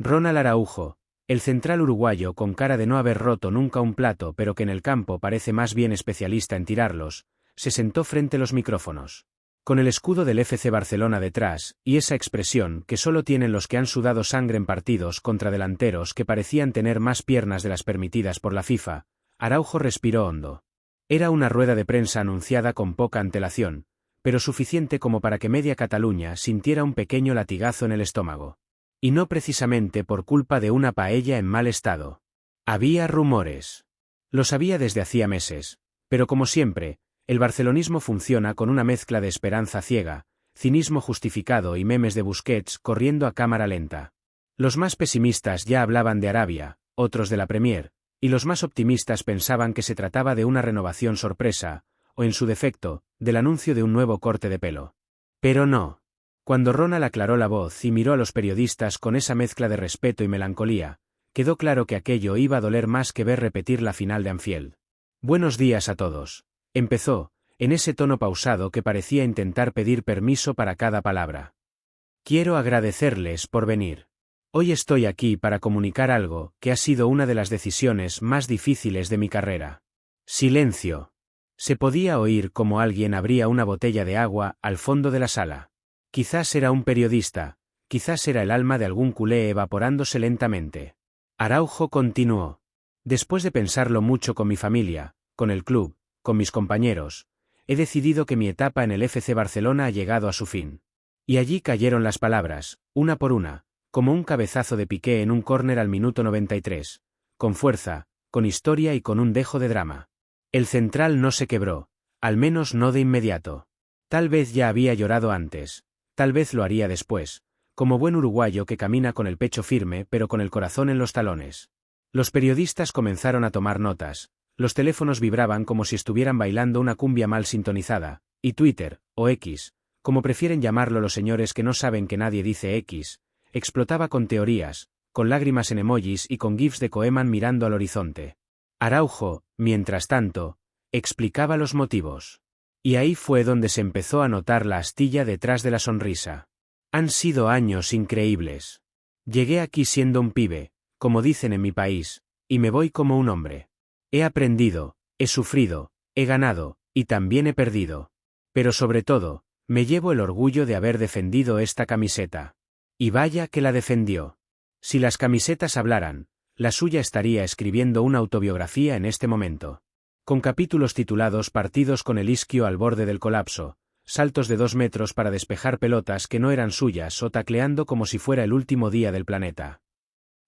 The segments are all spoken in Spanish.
Ronald Araujo, el central uruguayo con cara de no haber roto nunca un plato pero que en el campo parece más bien especialista en tirarlos, se sentó frente a los micrófonos. Con el escudo del FC Barcelona detrás, y esa expresión que solo tienen los que han sudado sangre en partidos contra delanteros que parecían tener más piernas de las permitidas por la FIFA, Araujo respiró hondo. Era una rueda de prensa anunciada con poca antelación, pero suficiente como para que media Cataluña sintiera un pequeño latigazo en el estómago. Y no precisamente por culpa de una paella en mal estado. Había rumores. Lo sabía desde hacía meses, pero como siempre, el barcelonismo funciona con una mezcla de esperanza ciega, cinismo justificado y memes de Busquets corriendo a cámara lenta. Los más pesimistas ya hablaban de Arabia, otros de la Premier, y los más optimistas pensaban que se trataba de una renovación sorpresa, o en su defecto, del anuncio de un nuevo corte de pelo. Pero no. Cuando Ronald aclaró la voz y miró a los periodistas con esa mezcla de respeto y melancolía, quedó claro que aquello iba a doler más que ver repetir la final de Anfield. Buenos días a todos. Empezó, en ese tono pausado que parecía intentar pedir permiso para cada palabra. Quiero agradecerles por venir. Hoy estoy aquí para comunicar algo que ha sido una de las decisiones más difíciles de mi carrera. Silencio. Se podía oír como alguien abría una botella de agua al fondo de la sala. Quizás era un periodista, quizás era el alma de algún culé evaporándose lentamente. Araujo continuó. Después de pensarlo mucho con mi familia, con el club, con mis compañeros, he decidido que mi etapa en el FC Barcelona ha llegado a su fin. Y allí cayeron las palabras, una por una, como un cabezazo de Piqué en un córner al minuto 93, con fuerza, con historia y con un dejo de drama. El central no se quebró, al menos no de inmediato. Tal vez ya había llorado antes, tal vez lo haría después, como buen uruguayo que camina con el pecho firme pero con el corazón en los talones. Los periodistas comenzaron a tomar notas, los teléfonos vibraban como si estuvieran bailando una cumbia mal sintonizada, y Twitter, o X, como prefieren llamarlo los señores que no saben que nadie dice X, explotaba con teorías, con lágrimas en emojis y con gifs de Koeman mirando al horizonte. Araujo, mientras tanto, explicaba los motivos. Y ahí fue donde se empezó a notar la astilla detrás de la sonrisa. Han sido años increíbles. Llegué aquí siendo un pibe, como dicen en mi país, y me voy como un hombre. He aprendido, he sufrido, he ganado, y también he perdido. Pero sobre todo, me llevo el orgullo de haber defendido esta camiseta. Y vaya que la defendió. Si las camisetas hablaran, la suya estaría escribiendo una autobiografía en este momento. Con capítulos titulados Partidos con el isquio al borde del colapso, saltos de 2 metros para despejar pelotas que no eran suyas o tacleando como si fuera el último día del planeta.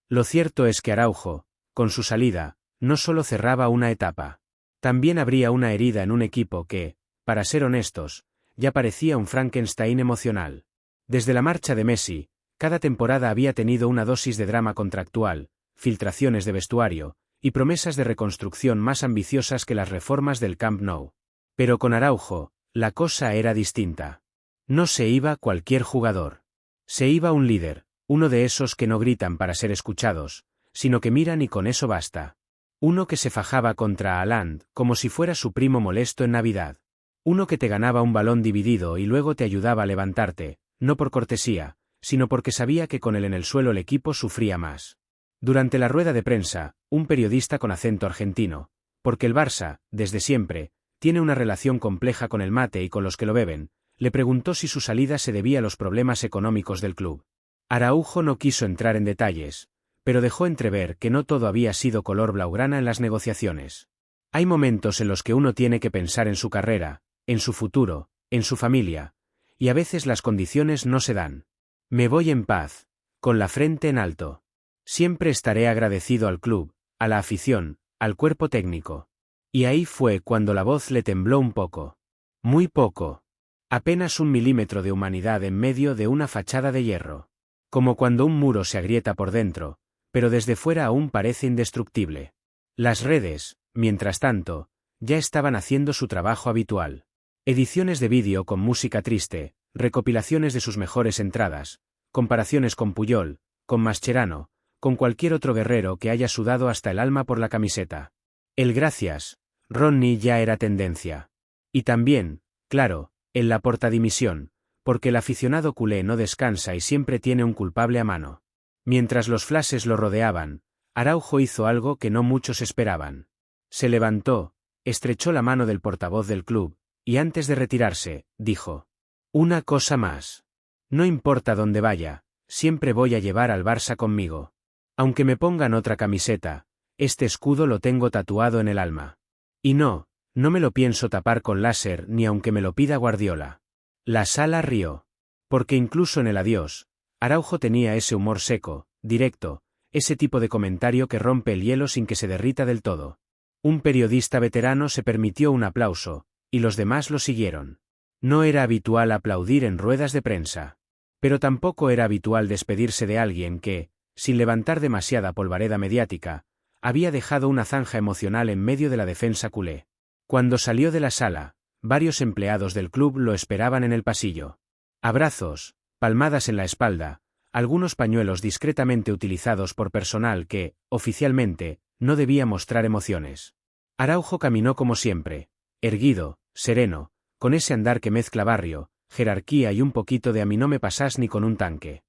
Lo cierto es que Araujo, con su salida, no solo cerraba una etapa. También habría una herida en un equipo que, para ser honestos, ya parecía un Frankenstein emocional. Desde la marcha de Messi, cada temporada había tenido una dosis de drama contractual, filtraciones de vestuario, y promesas de reconstrucción más ambiciosas que las reformas del Camp Nou. Pero con Araujo, la cosa era distinta. No se iba cualquier jugador. Se iba un líder, uno de esos que no gritan para ser escuchados, sino que miran y con eso basta. Uno que se fajaba contra Haaland como si fuera su primo molesto en Navidad. Uno que te ganaba un balón dividido y luego te ayudaba a levantarte, no por cortesía, sino porque sabía que con él en el suelo el equipo sufría más. Durante la rueda de prensa, un periodista con acento argentino, porque el Barça, desde siempre, tiene una relación compleja con el mate y con los que lo beben, le preguntó si su salida se debía a los problemas económicos del club. Araujo no quiso entrar en detalles, pero dejó entrever que no todo había sido color blaugrana en las negociaciones. Hay momentos en los que uno tiene que pensar en su carrera, en su futuro, en su familia, y a veces las condiciones no se dan. Me voy en paz, con la frente en alto. Siempre estaré agradecido al club, a la afición, al cuerpo técnico. Y ahí fue cuando la voz le tembló un poco. Muy poco. Apenas 1 milímetro de humanidad en medio de una fachada de hierro. Como cuando un muro se agrieta por dentro, pero desde fuera aún parece indestructible. Las redes, mientras tanto, ya estaban haciendo su trabajo habitual. Ediciones de vídeo con música triste, recopilaciones de sus mejores entradas, comparaciones con Puyol, con Mascherano, con cualquier otro guerrero que haya sudado hasta el alma por la camiseta. El gracias, Ronnie ya era tendencia. Y también, claro, en la portadimisión, porque el aficionado culé no descansa y siempre tiene un culpable a mano. Mientras los flashes lo rodeaban, Araujo hizo algo que no muchos esperaban. Se levantó, estrechó la mano del portavoz del club, y antes de retirarse, dijo: «Una cosa más. No importa dónde vaya, siempre voy a llevar al Barça conmigo. Aunque me pongan otra camiseta, este escudo lo tengo tatuado en el alma. Y no me lo pienso tapar con láser ni aunque me lo pida Guardiola». La sala rió. Porque incluso en el adiós, Araujo tenía ese humor seco, directo, ese tipo de comentario que rompe el hielo sin que se derrita del todo. Un periodista veterano se permitió un aplauso, y los demás lo siguieron. No era habitual aplaudir en ruedas de prensa. Pero tampoco era habitual despedirse de alguien que, sin levantar demasiada polvareda mediática, había dejado una zanja emocional en medio de la defensa culé. Cuando salió de la sala, varios empleados del club lo esperaban en el pasillo. Abrazos, palmadas en la espalda, algunos pañuelos discretamente utilizados por personal que, oficialmente, no debía mostrar emociones. Araujo caminó como siempre, erguido, sereno, con ese andar que mezcla barrio, jerarquía y un poquito de a mí no me pasás ni con un tanque.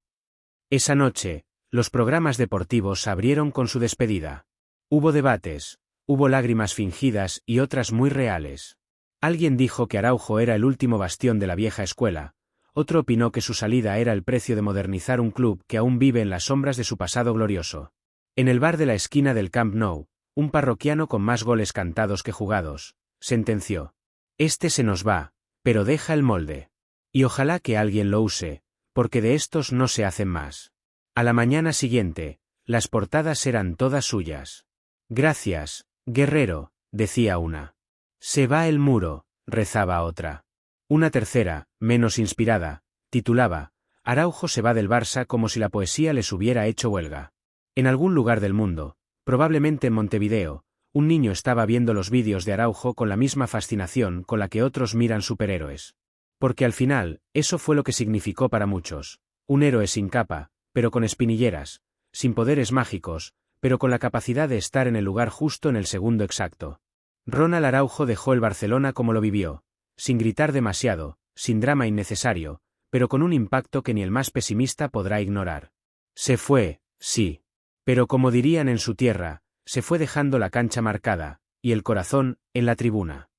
Esa noche, los programas deportivos abrieron con su despedida. Hubo debates, hubo lágrimas fingidas y otras muy reales. Alguien dijo que Araujo era el último bastión de la vieja escuela, otro opinó que su salida era el precio de modernizar un club que aún vive en las sombras de su pasado glorioso. En el bar de la esquina del Camp Nou, un parroquiano con más goles cantados que jugados, sentenció: «Este se nos va, pero deja el molde. Y ojalá que alguien lo use, porque de estos no se hacen más». A la mañana siguiente, las portadas eran todas suyas. «Gracias, guerrero», decía una. «Se va el muro», rezaba otra. Una tercera, menos inspirada, titulaba: «Araujo se va del Barça como si la poesía les hubiera hecho huelga». En algún lugar del mundo, probablemente en Montevideo, un niño estaba viendo los vídeos de Araujo con la misma fascinación con la que otros miran superhéroes. Porque al final, eso fue lo que significó para muchos: un héroe sin capa, pero con espinilleras, sin poderes mágicos, pero con la capacidad de estar en el lugar justo en el segundo exacto. Ronald Araujo dejó el Barcelona como lo vivió, sin gritar demasiado, sin drama innecesario, pero con un impacto que ni el más pesimista podrá ignorar. Se fue, sí. Pero como dirían en su tierra, se fue dejando la cancha marcada, y el corazón, en la tribuna.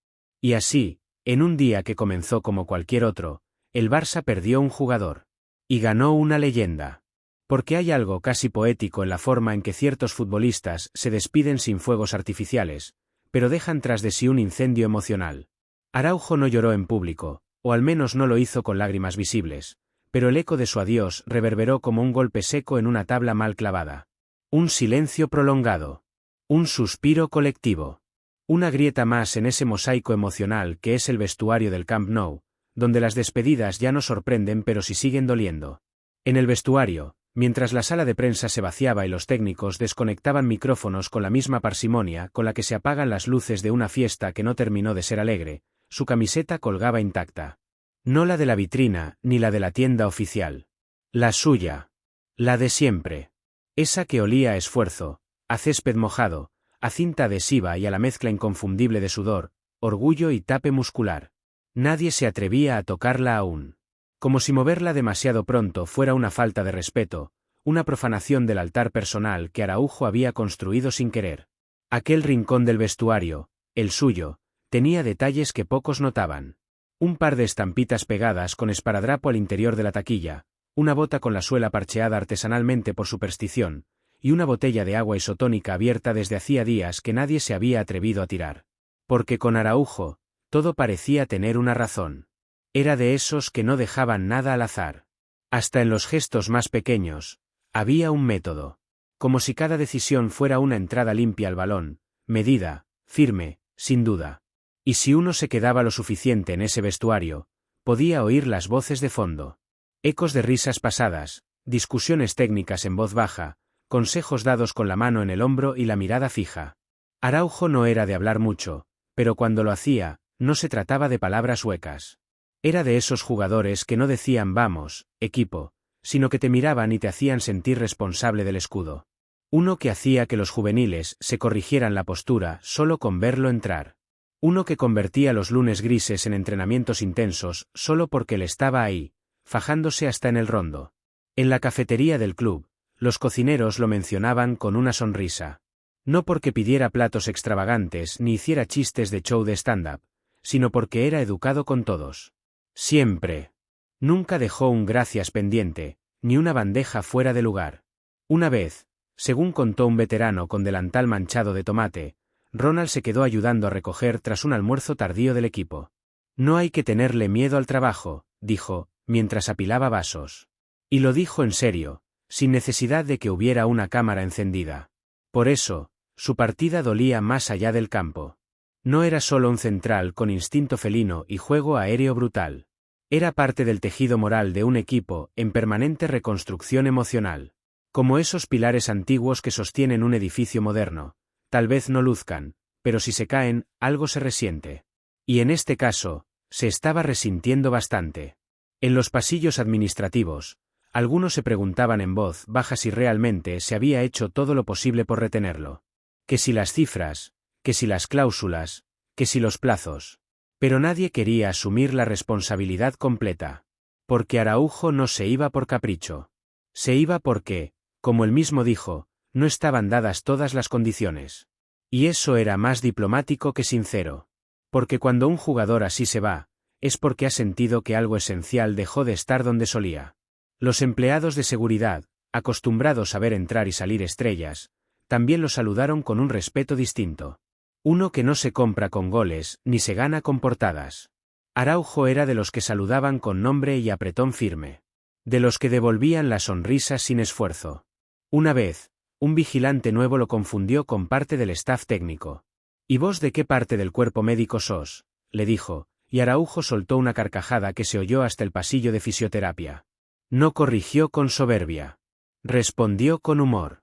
Y así, en un día que comenzó como cualquier otro, el Barça perdió un jugador. Y ganó una leyenda. Porque hay algo casi poético en la forma en que ciertos futbolistas se despiden sin fuegos artificiales, pero dejan tras de sí un incendio emocional. Araujo no lloró en público, o al menos no lo hizo con lágrimas visibles, pero el eco de su adiós reverberó como un golpe seco en una tabla mal clavada. Un silencio prolongado. Un suspiro colectivo. Una grieta más en ese mosaico emocional que es el vestuario del Camp Nou, donde las despedidas ya no sorprenden pero sí siguen doliendo. En el vestuario, mientras la sala de prensa se vaciaba y los técnicos desconectaban micrófonos con la misma parsimonia con la que se apagan las luces de una fiesta que no terminó de ser alegre, su camiseta colgaba intacta. No la de la vitrina, ni la de la tienda oficial. La suya. La de siempre. Esa que olía a esfuerzo, a césped mojado, a cinta adhesiva y a la mezcla inconfundible de sudor, orgullo y tape muscular. Nadie se atrevía a tocarla aún. Como si moverla demasiado pronto fuera una falta de respeto, una profanación del altar personal que Araujo había construido sin querer. Aquel rincón del vestuario, el suyo, tenía detalles que pocos notaban. Un par de estampitas pegadas con esparadrapo al interior de la taquilla, una bota con la suela parcheada artesanalmente por superstición, y una botella de agua isotónica abierta desde hacía días que nadie se había atrevido a tirar. Porque con Araujo, todo parecía tener una razón. Era de esos que no dejaban nada al azar. Hasta en los gestos más pequeños, había un método. Como si cada decisión fuera una entrada limpia al balón, medida, firme, sin duda. Y si uno se quedaba lo suficiente en ese vestuario, podía oír las voces de fondo. Ecos de risas pasadas, discusiones técnicas en voz baja, consejos dados con la mano en el hombro y la mirada fija. Araujo no era de hablar mucho, pero cuando lo hacía, no se trataba de palabras huecas. Era de esos jugadores que no decían vamos, equipo, sino que te miraban y te hacían sentir responsable del escudo. Uno que hacía que los juveniles se corrigieran la postura solo con verlo entrar. Uno que convertía los lunes grises en entrenamientos intensos solo porque él estaba ahí, fajándose hasta en el rondo. En la cafetería del club, Los cocineros lo mencionaban con una sonrisa. No porque pidiera platos extravagantes ni hiciera chistes de show de stand-up, sino porque era educado con todos. Siempre. Nunca dejó un gracias pendiente, ni una bandeja fuera de lugar. Una vez, según contó un veterano con delantal manchado de tomate, Ronald se quedó ayudando a recoger tras un almuerzo tardío del equipo. No hay que tenerle miedo al trabajo, dijo, mientras apilaba vasos. Y lo dijo en serio, sin necesidad de que hubiera una cámara encendida. Por eso, su partida dolía más allá del campo. No era solo un central con instinto felino y juego aéreo brutal. Era parte del tejido moral de un equipo en permanente reconstrucción emocional. Como esos pilares antiguos que sostienen un edificio moderno. Tal vez no luzcan, pero si se caen, algo se resiente. Y en este caso, se estaba resintiendo bastante. En los pasillos administrativos, algunos se preguntaban en voz baja si realmente se había hecho todo lo posible por retenerlo. Que si las cifras, que si las cláusulas, que si los plazos. Pero nadie quería asumir la responsabilidad completa. Porque Araujo no se iba por capricho. Se iba porque, como él mismo dijo, no estaban dadas todas las condiciones. Y eso era más diplomático que sincero. Porque cuando un jugador así se va, es porque ha sentido que algo esencial dejó de estar donde solía. Los empleados de seguridad, acostumbrados a ver entrar y salir estrellas, también lo saludaron con un respeto distinto. Uno que no se compra con goles ni se gana con portadas. Araujo era de los que saludaban con nombre y apretón firme. De los que devolvían la sonrisa sin esfuerzo. Una vez, un vigilante nuevo lo confundió con parte del staff técnico. ¿Y vos de qué parte del cuerpo médico sos?, le dijo, y Araujo soltó una carcajada que se oyó hasta el pasillo de fisioterapia. No corrigió con soberbia. Respondió con humor.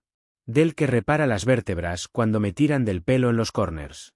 Del que repara las vértebras cuando me tiran del pelo en los corners.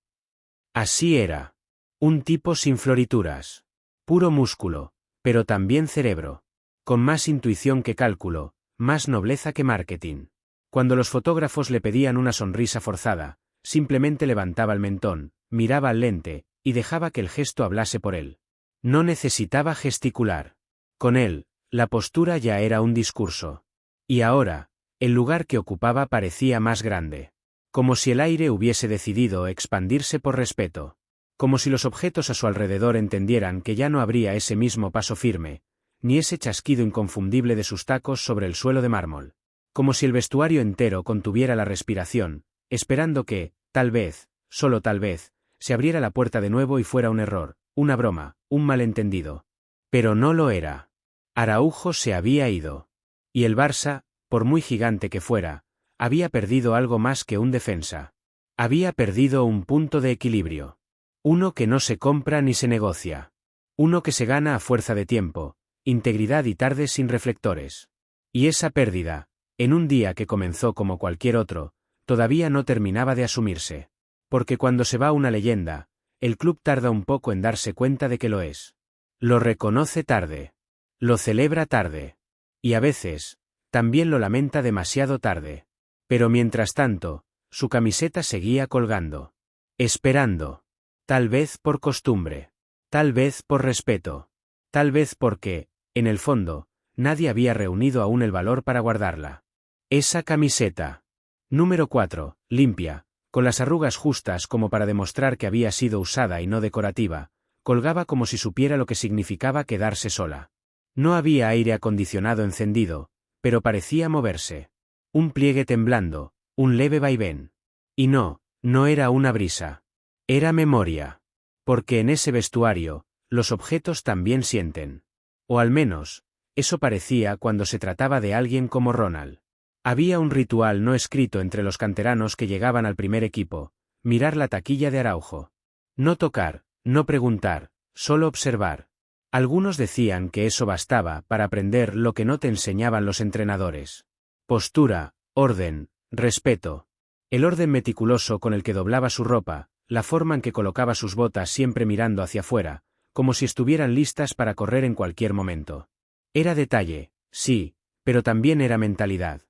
Así era. Un tipo sin florituras. Puro músculo, pero también cerebro. Con más intuición que cálculo, más nobleza que marketing. Cuando los fotógrafos le pedían una sonrisa forzada, simplemente levantaba el mentón, miraba al lente, y dejaba que el gesto hablase por él. No necesitaba gesticular. Con él, la postura ya era un discurso. Y ahora, el lugar que ocupaba parecía más grande. Como si el aire hubiese decidido expandirse por respeto. Como si los objetos a su alrededor entendieran que ya no habría ese mismo paso firme, ni ese chasquido inconfundible de sus tacos sobre el suelo de mármol. Como si el vestuario entero contuviera la respiración, esperando que, tal vez, solo tal vez, se abriera la puerta de nuevo y fuera un error, una broma, un malentendido. Pero no lo era. Araujo se había ido. Y el Barça, por muy gigante que fuera, había perdido algo más que un defensa. Había perdido un punto de equilibrio. Uno que no se compra ni se negocia. Uno que se gana a fuerza de tiempo, integridad y tardes sin reflectores. Y esa pérdida, en un día que comenzó como cualquier otro, todavía no terminaba de asumirse. Porque cuando se va una leyenda, el club tarda un poco en darse cuenta de que lo es. Lo reconoce tarde. Lo celebra tarde. Y a veces, también lo lamenta demasiado tarde. Pero mientras tanto, su camiseta seguía colgando. Esperando. Tal vez por costumbre. Tal vez por respeto. Tal vez porque, en el fondo, nadie había reunido aún el valor para guardarla. Esa camiseta. Número 4, limpia, con las arrugas justas como para demostrar que había sido usada y no decorativa, colgaba como si supiera lo que significaba quedarse sola. No había aire acondicionado encendido, pero parecía moverse. Un pliegue temblando, un leve vaivén. Y no era una brisa. Era memoria. Porque en ese vestuario, los objetos también sienten. O al menos, eso parecía cuando se trataba de alguien como Ronald. Había un ritual no escrito entre los canteranos que llegaban al primer equipo: mirar la taquilla de Araujo. No tocar, no preguntar, solo observar. Algunos decían que eso bastaba para aprender lo que no te enseñaban los entrenadores. Postura, orden, respeto. El orden meticuloso con el que doblaba su ropa, la forma en que colocaba sus botas siempre mirando hacia afuera, como si estuvieran listas para correr en cualquier momento. Era detalle, sí, pero también era mentalidad.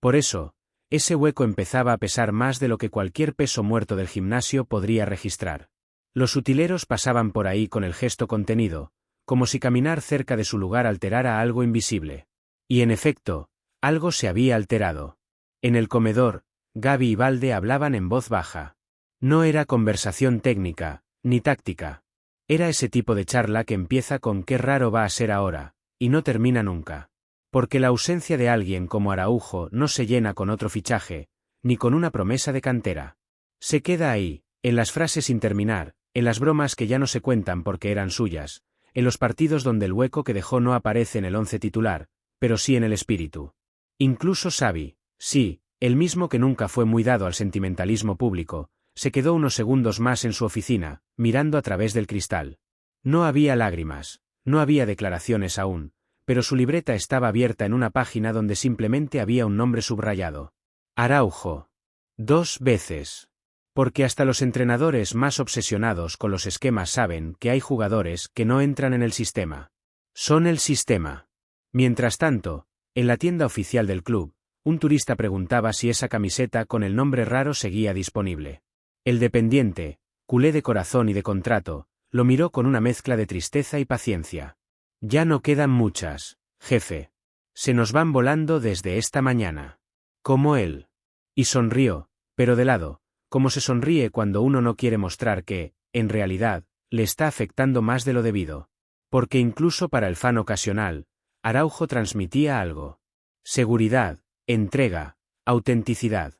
Por eso, ese hueco empezaba a pesar más de lo que cualquier peso muerto del gimnasio podría registrar. Los utileros pasaban por ahí con el gesto contenido, como si caminar cerca de su lugar alterara algo invisible. Y en efecto, Algo se había alterado. En el comedor, Gaby y Balde hablaban en voz baja. No era conversación técnica, ni táctica. Era ese tipo de charla que empieza con qué raro va a ser ahora, y no termina nunca. Porque la ausencia de alguien como Araujo no se llena con otro fichaje, ni con una promesa de cantera. Se queda ahí, en las frases sin terminar, en las bromas que ya no se cuentan porque eran suyas, en los partidos donde el hueco que dejó no aparece en el once titular, pero sí en el espíritu. Incluso Xavi, sí, el mismo que nunca fue muy dado al sentimentalismo público, se quedó unos segundos más en su oficina, mirando a través del cristal. No había lágrimas, no había declaraciones aún, pero su libreta estaba abierta en una página donde simplemente había un nombre subrayado. Araujo. 2 veces. Porque hasta los entrenadores más obsesionados con los esquemas saben que hay jugadores que no entran en el sistema. Son el sistema. Mientras tanto, en la tienda oficial del club, un turista preguntaba si esa camiseta con el nombre raro seguía disponible. El dependiente, culé de corazón y de contrato, lo miró con una mezcla de tristeza y paciencia. Ya no quedan muchas, jefe. Se nos van volando desde esta mañana. Como él. Y sonrió, pero de lado, como se sonríe cuando uno no quiere mostrar que, en realidad, le está afectando más de lo debido. Porque incluso para el fan ocasional, Araujo transmitía algo. Seguridad, entrega, autenticidad.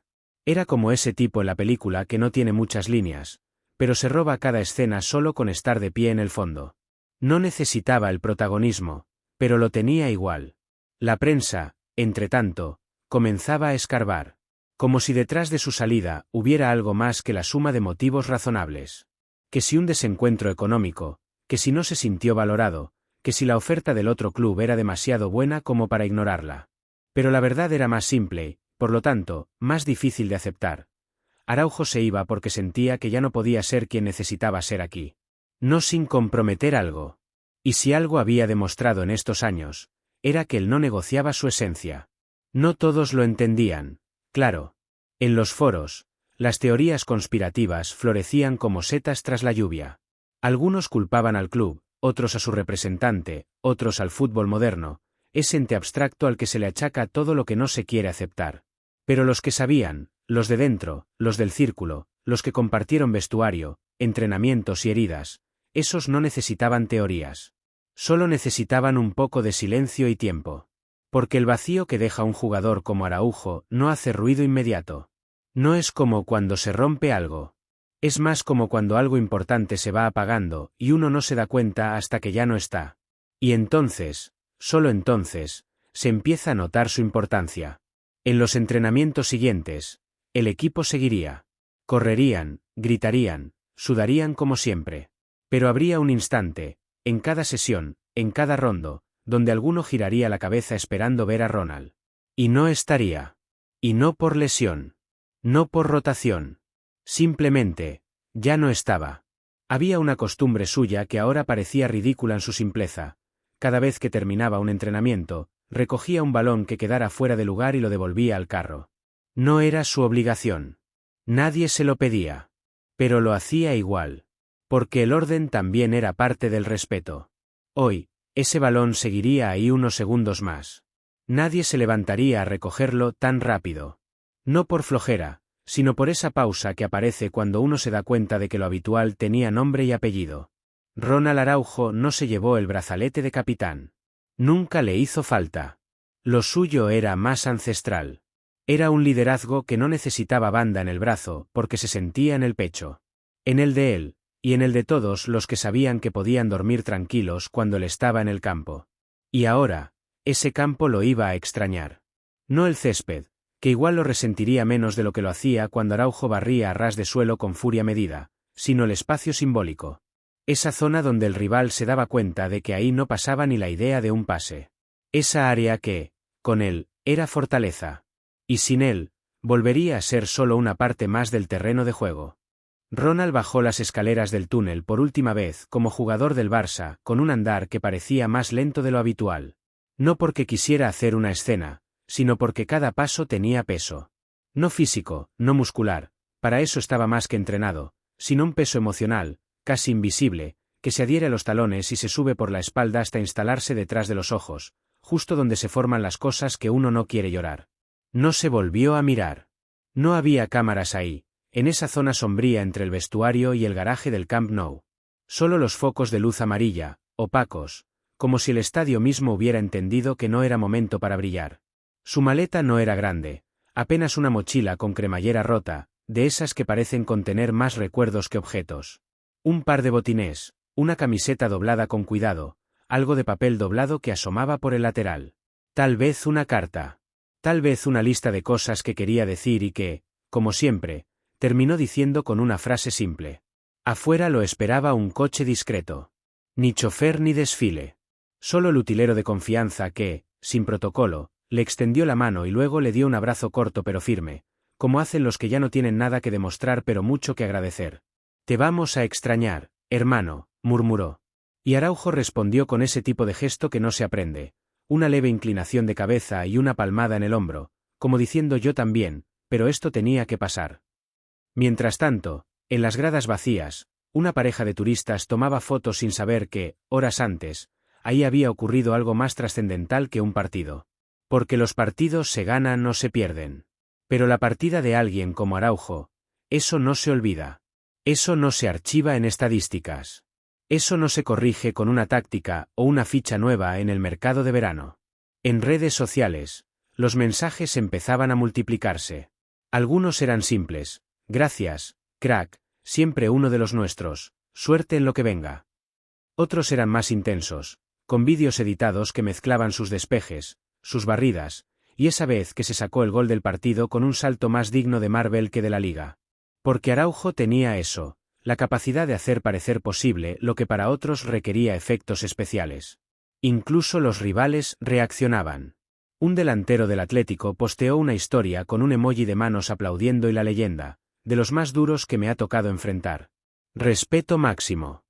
Era como ese tipo en la película que no tiene muchas líneas, pero se roba cada escena solo con estar de pie en el fondo. No necesitaba el protagonismo, pero lo tenía igual. La prensa, entretanto, comenzaba a escarbar. Como si detrás de su salida hubiera algo más que la suma de motivos razonables. Que si un desencuentro económico, que si no se sintió valorado, que si la oferta del otro club era demasiado buena como para ignorarla. Pero la verdad era más simple, por lo tanto, más difícil de aceptar. Araujo se iba porque sentía que ya no podía ser quien necesitaba ser aquí. No sin comprometer algo. Y si algo había demostrado en estos años, era que él no negociaba su esencia. No todos lo entendían, claro. En los foros, las teorías conspirativas florecían como setas tras la lluvia. Algunos culpaban al club, otros a su representante, otros al fútbol moderno, ese ente abstracto al que se le achaca todo lo que no se quiere aceptar. Pero los que sabían, los de dentro, los del círculo, los que compartieron vestuario, entrenamientos y heridas, esos no necesitaban teorías. Solo necesitaban un poco de silencio y tiempo. Porque el vacío que deja un jugador como Araujo no hace ruido inmediato. No es como cuando se rompe algo. Es más como cuando algo importante se va apagando y uno no se da cuenta hasta que ya no está. Y entonces, solo entonces, se empieza a notar su importancia. En los entrenamientos siguientes, el equipo seguiría. Correrían, gritarían, sudarían como siempre. Pero habría un instante, en cada sesión, en cada rondo, donde alguno giraría la cabeza esperando ver a Ronald. Y no estaría. Y no por lesión. No por rotación. Simplemente, ya no estaba. Había una costumbre suya que ahora parecía ridícula en su simpleza. Cada vez que terminaba un entrenamiento, recogía un balón que quedara fuera de lugar y lo devolvía al carro. No era su obligación. Nadie se lo pedía. Pero lo hacía igual. Porque el orden también era parte del respeto. Hoy, ese balón seguiría ahí unos segundos más. Nadie se levantaría a recogerlo tan rápido. No por flojera, sino por esa pausa que aparece cuando uno se da cuenta de que lo habitual tenía nombre y apellido. Ronald Araujo no se llevó el brazalete de capitán. Nunca le hizo falta. Lo suyo era más ancestral. Era un liderazgo que no necesitaba banda en el brazo porque se sentía en el pecho. En el de él, y en el de todos los que sabían que podían dormir tranquilos cuando él estaba en el campo. Y ahora, ese campo lo iba a extrañar. No el césped, que igual lo resentiría menos de lo que lo hacía cuando Araujo barría a ras de suelo con furia medida, sino el espacio simbólico. Esa zona donde el rival se daba cuenta de que ahí no pasaba ni la idea de un pase. Esa área que, con él, era fortaleza. Y sin él, volvería a ser solo una parte más del terreno de juego. Ronald bajó las escaleras del túnel por última vez como jugador del Barça, con un andar que parecía más lento de lo habitual. No porque quisiera hacer una escena, sino porque cada paso tenía peso. No físico, no muscular, para eso estaba más que entrenado, sino un peso emocional, casi invisible, que se adhiere a los talones y se sube por la espalda hasta instalarse detrás de los ojos, justo donde se forman las cosas que uno no quiere llorar. No se volvió a mirar. No había cámaras ahí, en esa zona sombría entre el vestuario y el garaje del Camp Nou. Solo los focos de luz amarilla, opacos, como si el estadio mismo hubiera entendido que no era momento para brillar. Su maleta no era grande, apenas una mochila con cremallera rota, de esas que parecen contener más recuerdos que objetos. Un par de botines, una camiseta doblada con cuidado, algo de papel doblado que asomaba por el lateral. Tal vez una carta. Tal vez una lista de cosas que quería decir y que, como siempre, terminó diciendo con una frase simple. Afuera lo esperaba un coche discreto. Ni chofer ni desfile. Solo el utilero de confianza que, sin protocolo, le extendió la mano y luego le dio un abrazo corto pero firme, como hacen los que ya no tienen nada que demostrar pero mucho que agradecer. Te vamos a extrañar, hermano, murmuró. Y Araujo respondió con ese tipo de gesto que no se aprende, una leve inclinación de cabeza y una palmada en el hombro, como diciendo yo también, pero esto tenía que pasar. Mientras tanto, en las gradas vacías, una pareja de turistas tomaba fotos sin saber que, horas antes, ahí había ocurrido algo más trascendental que un partido. Porque los partidos se ganan o se pierden. Pero la partida de alguien como Araujo, eso no se olvida. Eso no se archiva en estadísticas. Eso no se corrige con una táctica o una ficha nueva en el mercado de verano. En redes sociales, los mensajes empezaban a multiplicarse. Algunos eran simples. Gracias, crack, siempre uno de los nuestros, suerte en lo que venga. Otros eran más intensos, con vídeos editados que mezclaban sus despejes, sus barridas, y esa vez que se sacó el gol del partido con un salto más digno de Marvel que de la liga. Porque Araujo tenía eso, la capacidad de hacer parecer posible lo que para otros requería efectos especiales. Incluso los rivales reaccionaban. Un delantero del Atlético posteó una historia con un emoji de manos aplaudiendo y la leyenda, de los más duros que me ha tocado enfrentar. Respeto máximo.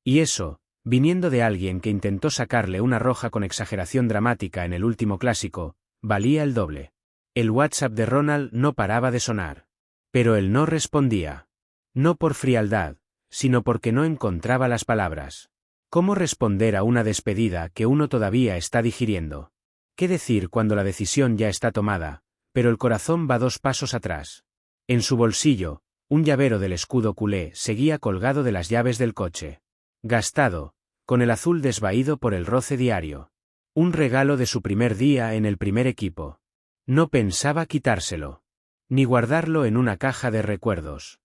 Y eso, viniendo de alguien que intentó sacarle una roja con exageración dramática en el último clásico, valía el doble. El WhatsApp de Ronald no paraba de sonar. Pero él no respondía. No por frialdad, sino porque no encontraba las palabras. ¿Cómo responder a una despedida que uno todavía está digiriendo? ¿Qué decir cuando la decisión ya está tomada, pero el corazón va 2 pasos atrás? En su bolsillo, un llavero del escudo culé seguía colgado de las llaves del coche. Gastado, con el azul desvaído por el roce diario. Un regalo de su primer día en el primer equipo. No pensaba quitárselo. Ni guardarlo en una caja de recuerdos.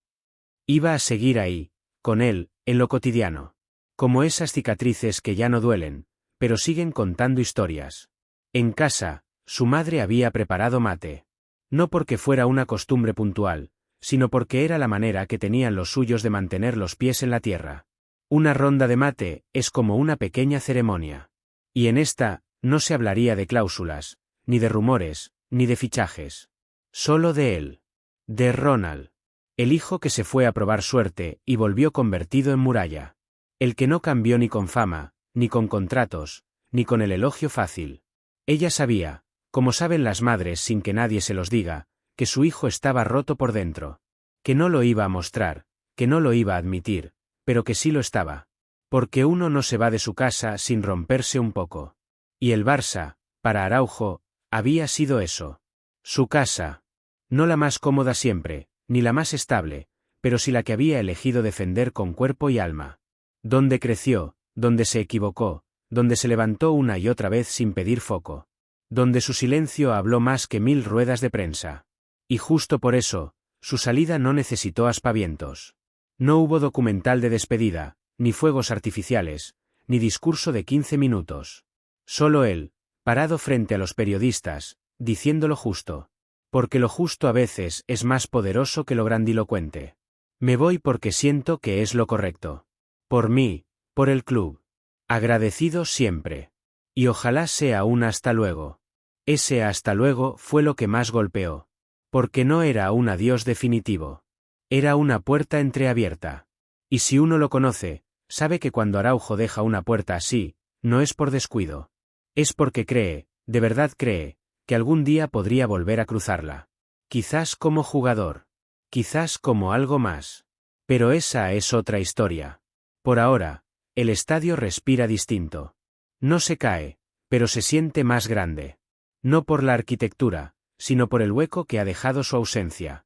Iba a seguir ahí, con él, en lo cotidiano. Como esas cicatrices que ya no duelen, pero siguen contando historias. En casa, su madre había preparado mate. No porque fuera una costumbre puntual, sino porque era la manera que tenían los suyos de mantener los pies en la tierra. Una ronda de mate es como una pequeña ceremonia. Y en esta, no se hablaría de cláusulas, ni de rumores, ni de fichajes. Solo de él. De Ronald. El hijo que se fue a probar suerte y volvió convertido en muralla. El que no cambió ni con fama, ni con contratos, ni con el elogio fácil. Ella sabía, como saben las madres sin que nadie se los diga, que su hijo estaba roto por dentro. Que no lo iba a mostrar, que no lo iba a admitir, pero que sí lo estaba. Porque uno no se va de su casa sin romperse un poco. Y el Barça, para Araujo, había sido eso. Su casa. No la más cómoda siempre, ni la más estable, pero sí la que había elegido defender con cuerpo y alma. Donde creció, donde se equivocó, donde se levantó una y otra vez sin pedir foco. Donde su silencio habló más que 1000 ruedas de prensa. Y justo por eso, su salida no necesitó aspavientos. No hubo documental de despedida, ni fuegos artificiales, ni discurso de 15 minutos. Solo él, parado frente a los periodistas, diciendo lo justo. Porque lo justo a veces es más poderoso que lo grandilocuente. Me voy porque siento que es lo correcto. Por mí, por el club. Agradecido siempre. Y ojalá sea un hasta luego. Ese hasta luego fue lo que más golpeó. Porque no era un adiós definitivo. Era una puerta entreabierta. Y si uno lo conoce, sabe que cuando Araujo deja una puerta así, no es por descuido. Es porque cree, de verdad cree, que algún día podría volver a cruzarla. Quizás como jugador. Quizás como algo más. Pero esa es otra historia. Por ahora, el estadio respira distinto. No se cae, pero se siente más grande. No por la arquitectura, sino por el hueco que ha dejado su ausencia.